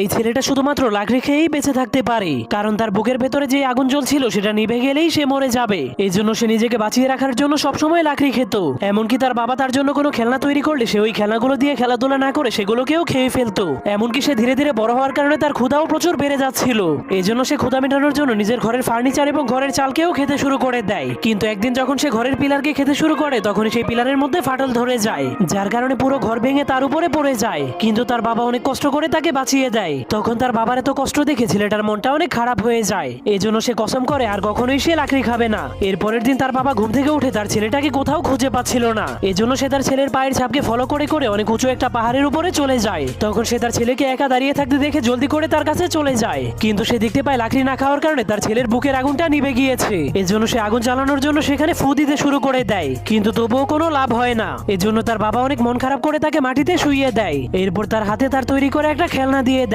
এই ছেলেটা শুধুমাত্র লাকড়ি খেয়েই বেঁচে থাকতে পারে, কারণ তার বুকের ভেতরে যে আগুন জ্বলছিল সেটা নিভে গেলেই সে মরে যাবে। এই জন্য সে নিজেকে বাঁচিয়ে রাখার জন্য সবসময় লাকড়ি খেত। এমনকি তার বাবা তার জন্য কোনো খেলনা তৈরি করলে সে ওই খেলনাগুলো দিয়ে খেলাধুলা না করে সেগুলোকেও খেয়ে ফেলতো। এমনকি সে ধীরে ধীরে বড় হওয়ার কারণে তার ক্ষুধাও প্রচুর বেড়ে যাচ্ছিল। এই জন্য সে ক্ষুধা মেটানোর জন্য নিজের ঘরের ফার্নিচার এবং ঘরের চালকেও খেতে শুরু করে দেয়। কিন্তু একদিন যখন সে ঘরের পিলারকে খেতে শুরু করে তখন সেই পিলারের মধ্যে ফাটল ধরে যায়, যার কারণে পুরো ঘর ভেঙে তার উপরে পড়ে যায়। কিন্তু তার বাবা অনেক কষ্ট করে তাকে বাঁচিয়ে দেয়। তখন তার বাবার এত কষ্ট দেখে ছেলেটার মনটা অনেক খারাপ হয়ে যায়। এই জন্য সে কসম করে আর কখনোই সে লাকড়ি খাবে না। এর পরের দিন তার বাবা ঘুম থেকে উঠে তার ছেলেটাকে কোথাও খুঁজে পাচ্ছিল না। এই জন্য সে তার ছেলের পায়ের ছাপকে ফলো করে করে অনেক উঁচু একটা পাহাড়ের উপরে চলে যায়। তখন সে তার ছেলেকে একা দাঁড়িয়ে থাকতে দেখে জলদি করে তার কাছে চলে যায়। কিন্তু সে দেখতে পায় লাকড়ি না খাওয়ার কারণে তার ছেলের বুকের আগুনটা নিভে গিয়েছে। এর জন্য সে আগুন জ্বালানোর জন্য সেখানে ফু দিতে শুরু করে দেয়, কিন্তু তবুও কোনো লাভ হয় না। এর জন্য তার বাবা অনেক মন খারাপ করে তাকে মাটিতে শুইয়ে দেয়। এরপর তার হাতে তার তৈরি করে একটা খেলনা দিয়ে দেয়।